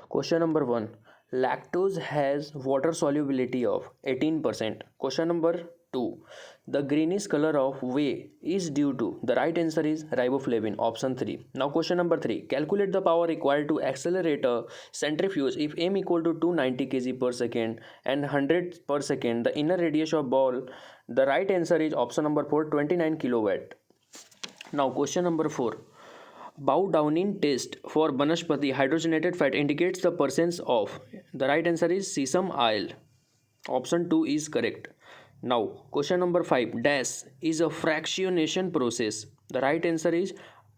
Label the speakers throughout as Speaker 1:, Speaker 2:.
Speaker 1: Question number 1. Lactose has water solubility of 18%. Question number 2. The greenish color of whey is due to. The right answer is riboflavin, option 3. Now question number 3. Calculate the power required to accelerate a centrifuge if m equal to 290 kg per second and 100 per second. The inner radius of ball. The right answer is option number 4, 29 kilowatt. Now question number 4. Bow-Downing test for Banaspati hydrogenated fat indicates the presence of. The right answer is sesame oil. Option 2 is correct. Now, question number 5. Dash is a fractionation process. The right answer is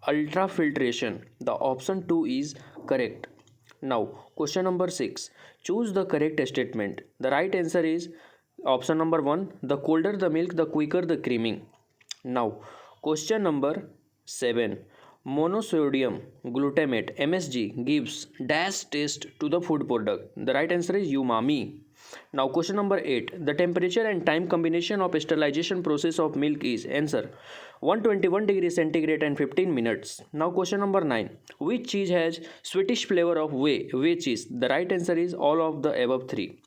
Speaker 1: ultrafiltration. The option 2 is correct. Now, question number 6. Choose the correct statement. The right answer is option number 1. The colder the milk, the quicker the creaming. Now, question number 7. Monosodium glutamate MSG gives dash taste to the food product. The right answer is umami. Now question number 8. The temperature and time combination of sterilization process of milk is. Answer 121 degrees centigrade and 15 minutes. Now question number 9. Which cheese has sweetish flavor of whey cheese? The right answer is all of the above 3.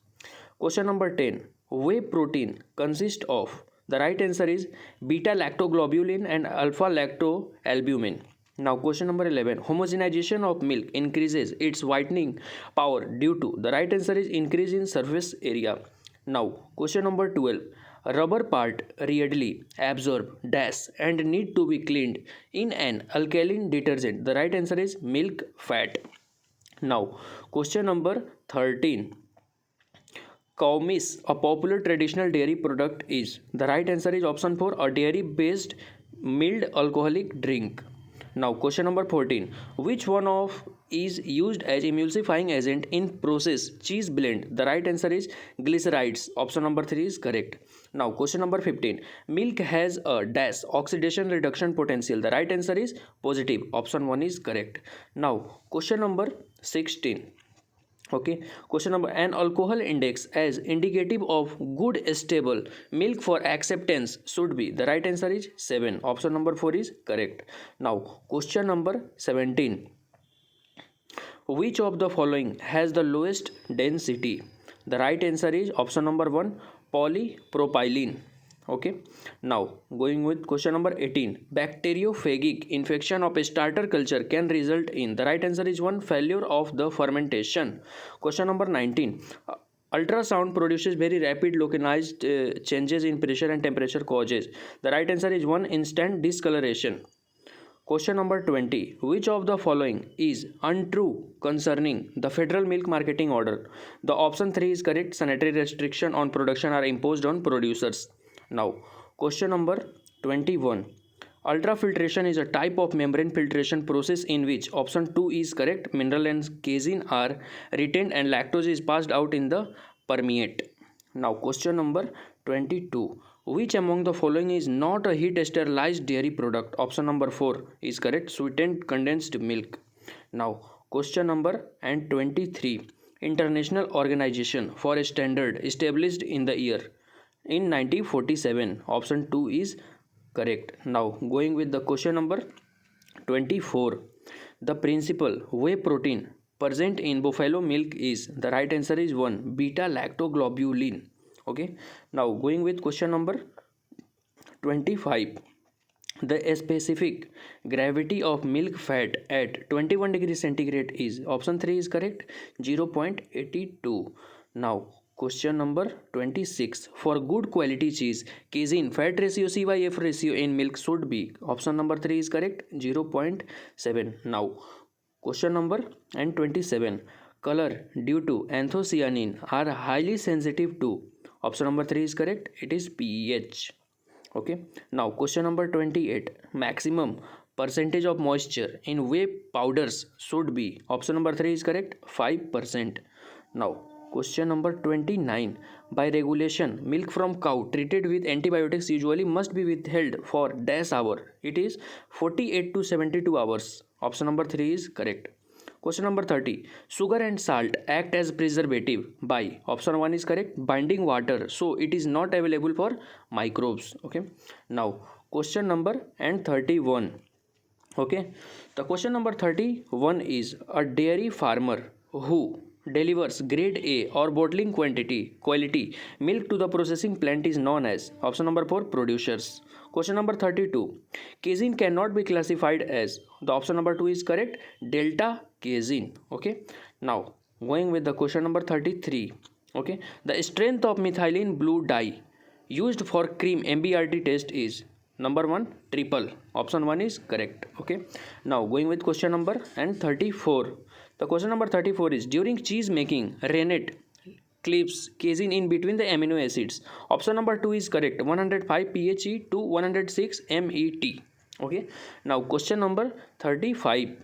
Speaker 1: Question number 10. Whey protein consists of. The right answer is beta lactoglobulin and alpha lactoalbumin. Now question number 11. Homogenization of milk increases its whitening power due to. The right answer is increase in surface area. Now question number 12. Rubber part readily absorb dash and need to be cleaned in an alkaline detergent. The right answer is milk fat. Now question number 13. Cowmeal, a popular traditional dairy product, is. The right answer is option 4, a dairy based milled alcoholic drink. Now question number 14. Which one of is used as emulsifying agent in processed cheese blend? The right answer is glycerides. Option number 3 is correct. Now question number 15. Milk has a dash oxidation reduction potential. The right answer is positive. Option 1 is correct. Now question number 16. Okay, question number. An alcohol index as indicative of good stable milk for acceptance should be. The right answer is 7. Option number 4 is correct. Now question number 17. Which of the following has the lowest density? The right answer is option number 1, polypropylene. Okay, now going with question number 18. Bacteriophagic infection of a starter culture can result in. The right answer is 1, failure of the fermentation. Question number 19. Ultrasound produces very rapid localized changes in pressure and temperature causes. The right answer is 1, instant discoloration. Question number 20. Which of the following is untrue concerning the Federal Milk Marketing Order? The option 3 is correct. Sanitary restriction on production are imposed on producers. Now question number 21. Ultrafiltration is a type of membrane filtration process in which option 2 is correct. Mineral and casein are retained and lactose is passed out in the permeate. Now question number 22. Which among the following is not a heat sterilized dairy product? Option number 4 is correct. Sweetened condensed milk. Now question number 23. International Organization for a Standard established in the year in 1947. Option 2 is correct. Now going with the question number 24. The principal whey protein present in buffalo milk is. The right answer is 1, beta lactoglobulin. Okay, now going with question number 25. The specific gravity of milk fat at 21 degrees centigrade is. Option 3 is correct, 0.82. Now question number 26. For good quality cheese, casein fat ratio CYF ratio in milk should be. Option number 3 is correct, 0.7. Now question number 27. Color due to anthocyanin are highly sensitive to. Option number 3 is correct, it is pH. Okay, now question number 28. Maximum percentage of moisture in whey powders should be. Option number 3 is correct, 5%. Now question number 29. By regulation, milk from cow treated with antibiotics usually must be withheld for dash hour. It is 48 to 72 hours. Option number 3 is correct. Question number 30. Sugar and salt act as preservative by. Option 1 is correct, binding water, so it is not available for microbes. Okay, now question number 31. Okay, the question number 31 is a dairy farmer Who delivers grade A or bottling quality milk to the processing plant is known as? Option number 4, producers. Question number 32. Casein cannot be classified as. The option number 2 is correct, delta casein. Okay. Now going with the question number 33. Okay. The strength of methylene blue dye used for cream MBRT test is number 1, triple. Option 1 is correct. Okay. Now going with question number and 34. The question number 34 is, during cheese making, rennet clips casein in between the amino acids. Option number 2 is correct, 105 phe to 106 met. Okay. Now question number 35.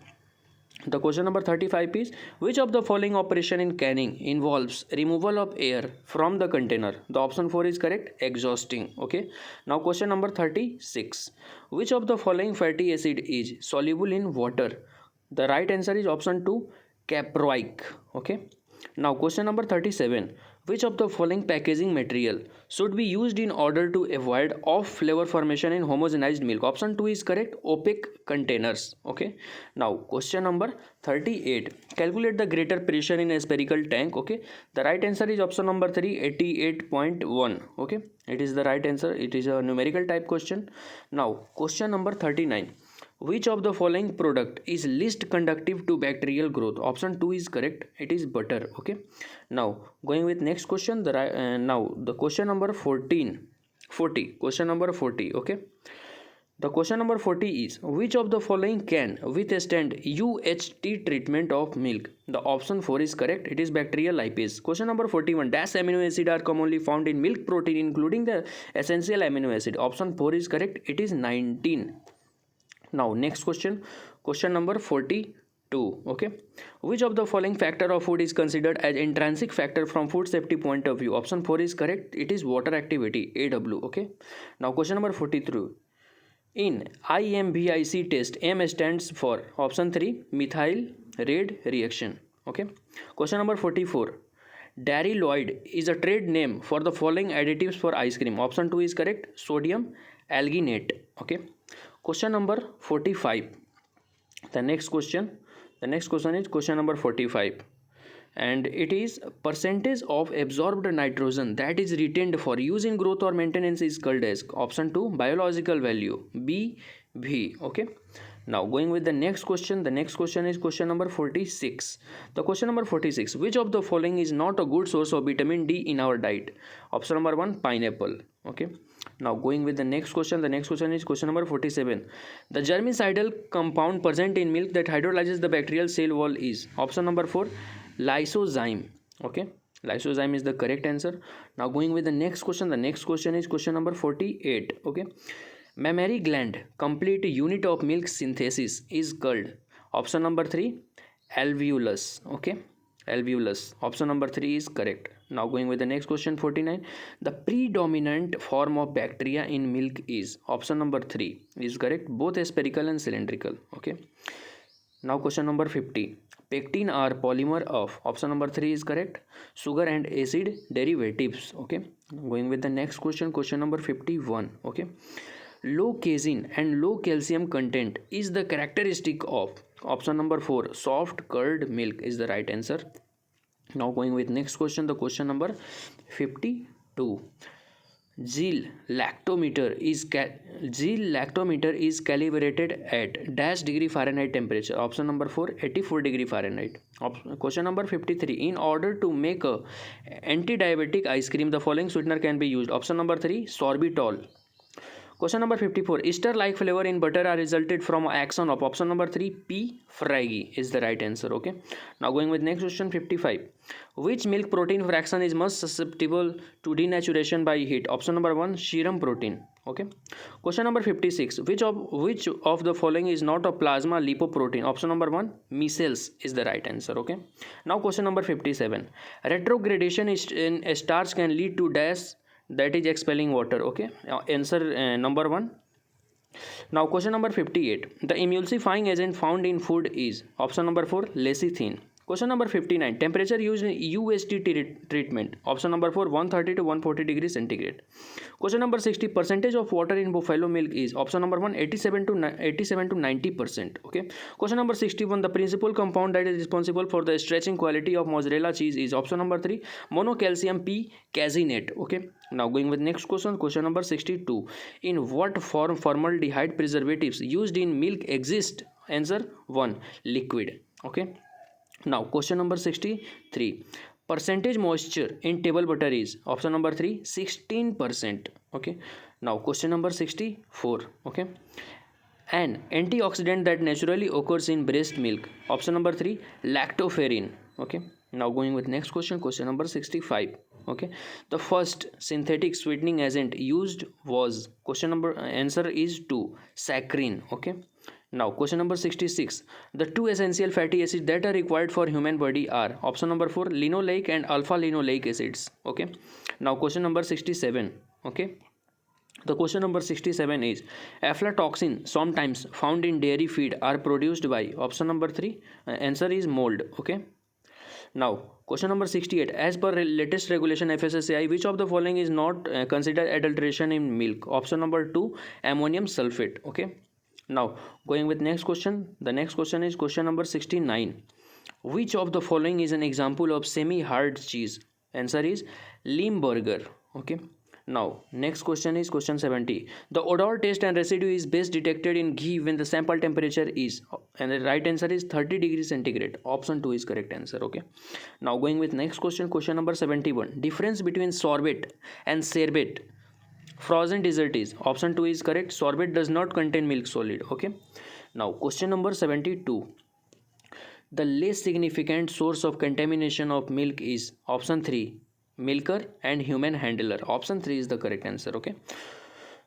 Speaker 1: The question number 35 is, which of the following operation in canning involves removal of air from the container? The option 4 is correct, exhausting. Okay. Now question number 36. Which of the following fatty acid is soluble in water? The right answer is option 2, caproic. Okay. Now question number 37. Which of the following packaging material should be used in order to avoid off flavor formation in homogenized milk? Option 2 is correct, opaque containers. Okay. Now question number 38. Calculate the greater pressure in a spherical tank. Okay. The right answer is option number 3, 88.1. Okay. It is the right answer. It is a numerical type question. Now question number 39. Which of the following product is least conductive to bacterial growth? Option 2 is correct. It is butter. Okay. Now going with next question. Now the question number 40. Question number 40. Okay. The question number 40 is, which of the following can withstand UHT treatment of milk? The option 4 is correct. It is bacterial lipase. Question number 41. Dash amino acid are commonly found in milk protein including the essential amino acid. Option 4 is correct. It is 19. Now next question number 42. Okay. Which of the following factor of food is considered as intrinsic factor from food safety point of view? Option 4 is correct. It is water activity, AW. Okay. Now question number 43. In IMVIC test, M stands for option 3, methyl red reaction. Okay. Question number 44. Dairy Lloyd is a trade name for the following additives for ice cream. Option 2 is correct, sodium alginate. Okay. Question number 45. The next question is question number 45, and it is percentage of absorbed nitrogen that is retained for use in growth or maintenance is called as. Option 2, biological value, BV. Okay. Now going with the next question. The next question is question number 46. The question number 46. Which of the following is not a good source of vitamin D in our diet? Option number 1, pineapple. Okay. Now going with the next question. The next question is question number 47. The germicidal compound present in milk that hydrolyzes the bacterial cell wall is. Option number 4, lysozyme. Okay. Lysozyme is the correct answer. Now going with the next question. The next question is question number 48. Okay. Mammary gland complete unit of milk synthesis is called. Option number 3, alveolus. Okay. Alveolus. Option number 3 is correct. Now going with the next question 49. The predominant form of bacteria in milk is. Option number 3 is correct, both spherical and cylindrical. Okay. Now question number 50. Pectin are polymer of. Option number 3 is correct, sugar and acid derivatives. Okay. Going with the next question number 51. Okay. Low casein and low calcium content is the characteristic of. Option number 4, soft curd milk is the right answer. Now going with next question. The question number 52. Zeal lactometer is calibrated at dash degree Fahrenheit temperature. Option number 4, 84 degree Fahrenheit. Question number 53. In order to make a anti-diabetic ice cream, the following sweetener can be used. Option number 3, sorbitol. Question number 54. Ester-like flavor in butter are resulted from action of. Option number 3, P. fragi is the right answer. Okay. Now going with next question 55. Which milk protein fraction is most susceptible to denaturation by heat? Option number 1, serum protein. Okay. Question number 56. Which of the following is not a plasma lipoprotein? Option number 1, micelles is the right answer. Okay. Now question number 57. Retrogradation in starch can lead to dash, that is expelling water. Okay. Answer number 1. Now question number 58. The emulsifying agent found in food is. Option number 4, lecithin. Question number 59. Temperature used in UST treatment. Option number 4, 130 to 140 degrees centigrade. Question number 60. Percentage of water in buffalo milk is. Option number 1, 87 to 90%. Okay. Question number 61. The principal compound that is responsible for the stretching quality of mozzarella cheese is. Option number 3, monocalcium p caseinate. Okay. Now going with next question. Question number 62. In what form formaldehyde preservatives used in milk exist? Answer 1, liquid. Okay. Now question number 63. Percentage moisture in table butter is. Option number 3, 16%. Okay. Now question number 64. Okay. An antioxidant that naturally occurs in breast milk. Option number 3, lactoferrin. Okay. Now going with next question. Question number 65. Okay. The first synthetic sweetening agent used was. Question number answer is 2, saccharin. Okay. Now question number 66. The two essential fatty acids that are required for human body are. Option number 4, linoleic and alpha linoleic acids. Okay. Now question number 67. Okay. The question number 67 is, aflatoxin sometimes found in dairy feed are produced by. Option number 3, answer is mold. Okay. Now question number 68. As per latest regulation FSSAI, which of the following is not considered adulteration in milk? Option number 2, ammonium sulfate. Okay. Now going with next question. The next question is question number 69. Which of the following is an example of semi-hard cheese? Answer is Limburger. Okay. Now next question is question 70. The odor, taste and residue is best detected in ghee when the sample temperature is. And the right answer is 30 degrees centigrade. Option 2 is correct answer. Okay. Now going with next question. Question number 71. Difference between sorbet and sherbet frozen dessert is. Option 2 is correct. Sorbet does not contain milk solid. Okay. Now question number 72. The less significant source of contamination of milk is. Option 3, milker and human handler. Option 3 is the correct answer. Okay.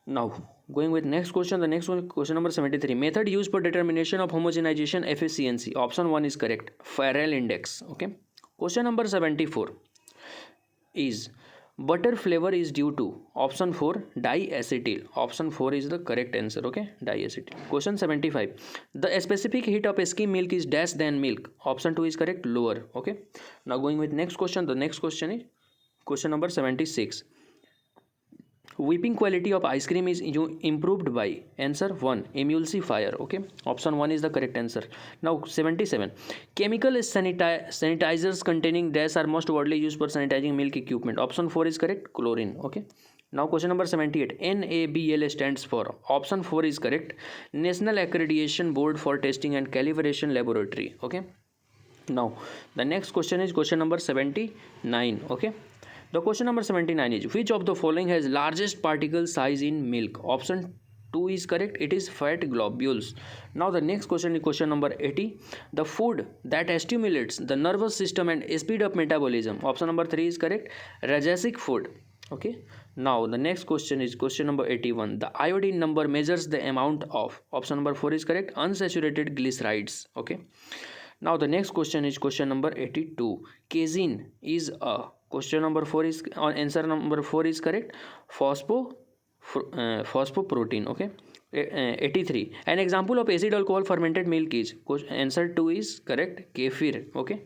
Speaker 1: Now going with next question. The next one, question number 73. Method used for determination of homogenization efficiency. Option 1 is correct, Farrell index. Okay. Question number 74 is, butter flavor is due to. Option 4, diacetyl. Option 4 is the correct answer. Okay, diacetyl. Question 75. The specific heat of skim milk is dash than milk. Option 2 is correct, lower. Okay. Now going with next question. The next question is question number 76. Whipping quality of ice cream is improved by. Answer 1, emulsifier. Okay. Option 1 is the correct answer. Now 77. Chemical sanitizers containing dash are most widely used for sanitizing milk equipment. Option 4 is correct, chlorine. Okay. Now question number 78. NABL stands for. Option 4 is correct, National Accreditation Board for Testing and Calibration Laboratory. Okay. Now the next question is question number 79. Okay. The question number 79 is, which of the following has largest particle size in milk? Option 2 is correct, it is fat globules. Now the next question is question number 80. The food that stimulates the nervous system and speed up metabolism. Option number 3 is correct, rajasic food. Okay. Now the next question is question number 81. The iodine number measures the amount of. Option number 4 is correct, unsaturated glycerides. Okay. Now the next question is question number 82. Casein is a. Question number 4 is answer number 4 is correct, phosphoprotein. Okay. 83. An example of acid alcohol fermented milk is. Answer 2 is correct, kefir. Okay.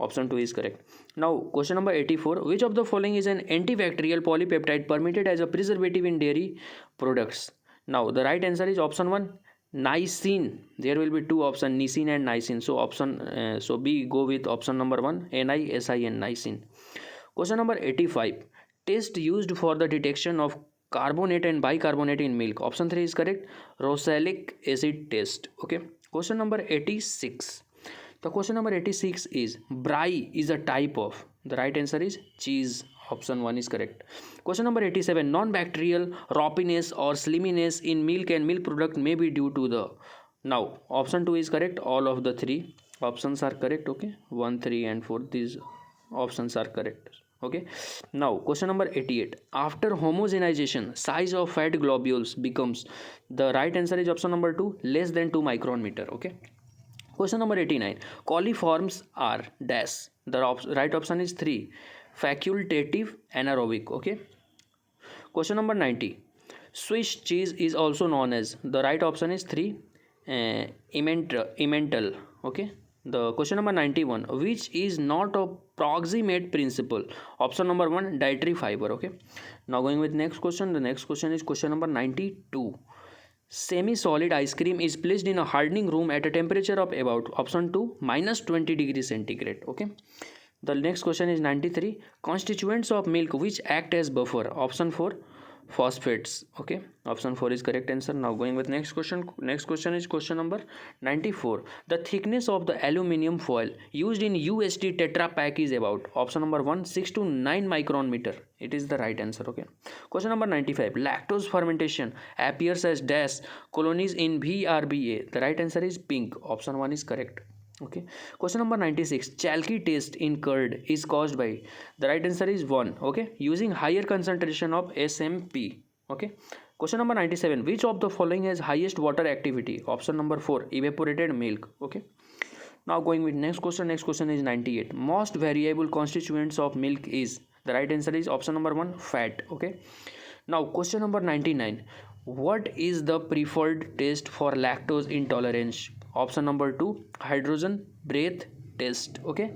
Speaker 1: Option 2 is correct. Now question number 84. Which of the following is an antibacterial polypeptide permitted as a preservative in dairy products? Now the right answer is option 1, Niacin. There will be two options, Niacin and Niacin. So B, go with option number 1, NiSin, Niacin. Question number 85. Test used for the detection of carbonate and bicarbonate in milk. Option 3 is correct, Rosalic acid test. Okay. Question number 86. The question number 86 is, brie is a type of. The right answer is cheese. Option 1 is correct. Question number 87. Non-bacterial ropiness or sliminess in milk and milk product may be due to the. Now option 2 is correct. All of the three options are correct. Okay. 1, 3 and 4. These options are correct. Okay. Now question number 88. After homogenization, size of fat globules becomes. The right answer is option number 2, less than 2 micron meter. Okay. Question number 89. Coliforms are dash. The right option is 3, facultative anaerobic. Okay. Question number 90. Swiss cheese is also known as. The right option is 3, emmental. Okay. The question number 91, which is not a proximate principle? Option number 1, dietary fiber. Okay, now going with next question. The next question is question number 92. Semi-solid ice cream is placed in a hardening room at a temperature of about option 2 minus 20 degrees centigrade. Okay, the next question is 93. Constituents of milk which act as buffer. Option 4, phosphates. Okay, option 4 is correct answer. Now going with next question. Next question is question number 94. The thickness of the aluminum foil used in USD Tetra Pak is about option number 1, 6 to 9 micron meter. It is the right answer. Okay, question number 95. Lactose fermentation appears as dash colonies in VRBA. The right answer is pink. Option 1 is correct. Okay, question number 96. Chalky taste in curd is caused by, the right answer is 1. Okay, using higher concentration of SMP. Okay, question number 97. Which of the following has highest water activity? Option number 4, evaporated milk. Okay, now going with next question. Next question is 98. Most variable constituents of milk is, the right answer is option number 1, fat. Okay, now question number 99. What is the preferred test for lactose intolerance? Option number 2, hydrogen breath test. Okay,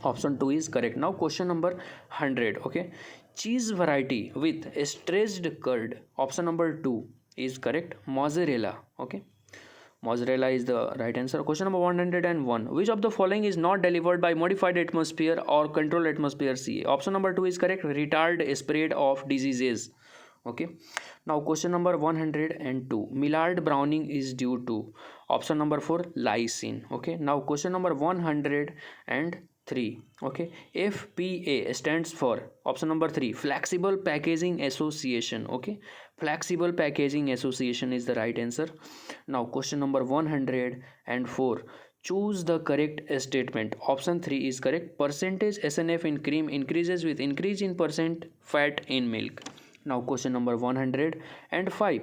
Speaker 1: option 2 is correct. Now question number 100. Okay, cheese variety with stressed curd. Option number 2 is correct, mozzarella. Okay, mozzarella is the right answer. Question number 101. Which of the following is not delivered by modified atmosphere or controlled atmosphere CA? Option number 2 is correct, retard spread of diseases. Okay, now question number 102. Millard browning is due to, option number 4, lysine. Okay, now question number 103. Okay, FPA stands for, option number 3, Flexible Packaging Association. Okay, Flexible Packaging Association is the right answer. Now question number 104. Choose the correct statement. Option 3 is correct. Percentage SNF in cream increases with increase in percent fat in milk. Now question number 105.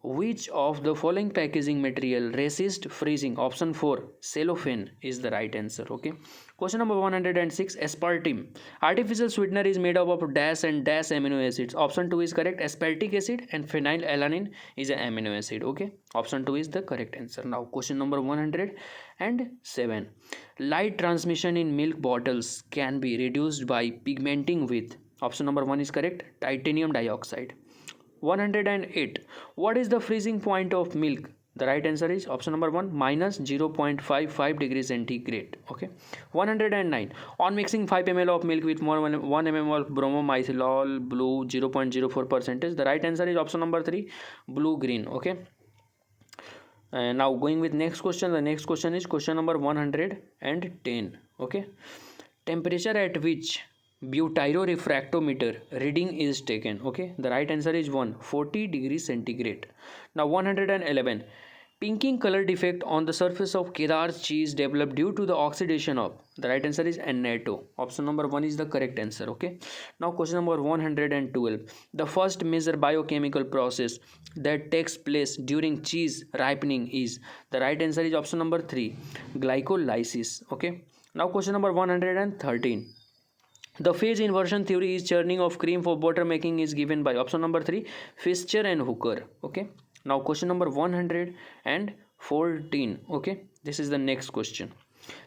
Speaker 1: Which of the following packaging material resist freezing? Option 4, cellophane is the right answer. Okay, question number 106. Aspartame artificial sweetener is made up of dash and dash amino acids. Option 2 is correct, aspartic acid and phenylalanine is an amino acid. Okay, option 2 is the correct answer. Now question number 107. Light transmission in milk bottles can be reduced by pigmenting with, option number 1 is correct, titanium dioxide. 108. What is the freezing point of milk? The right answer is option number 1, minus 0.55 degrees centigrade. Okay, 109. On mixing 5 ml of milk with more 1 mm of bromomethylol blue 0.04%, the right answer is option number 3, blue green. Okay, and now going with next question. The next question is question number 110. Okay, temperature at which butyrorefractometer reading is taken? Okay, the right answer is 1, 40 degrees centigrade. Now 111. Pinking color defect on the surface of Kedar cheese developed due to the oxidation of, the right answer is annatto. Option number 1 is the correct answer. Okay, now question number 112. The first major biochemical process that takes place during cheese ripening is, the right answer is option number 3, glycolysis. Okay, now question number 113. The phase inversion theory is churning of cream for butter making is given by, option number 3, Fischer and Hooker. Okay, now question number 114. Okay, this is the next question.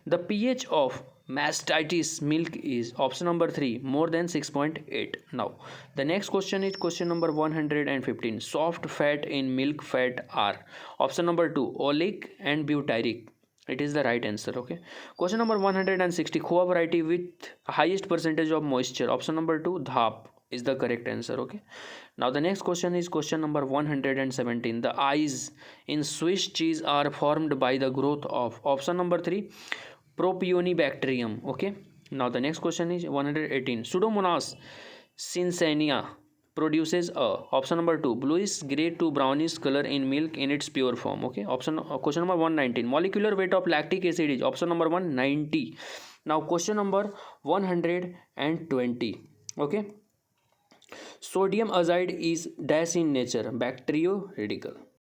Speaker 1: The pH of mastitis milk is, option number 3, more than 6.8. Now the next question is question number 115. Soft fat in milk fat are, option number 2, oleic and butyric. It is the right answer. Okay, question number 160. Khoa variety with highest percentage of moisture, option number 2, dhap is the correct answer. Okay, now the next question is question number 117. The eyes in Swiss cheese are formed by the growth of, option number 3, propionibacterium. Okay, now the next question is 118. Pseudomonas cincinnati produces a, option number 2, bluish gray to brownish color in milk in its pure form. Okay, question number 119. Molecular weight of lactic acid is, option number 1, 90. Now question number 120. Okay, sodium azide is dash in nature, bacterioradical.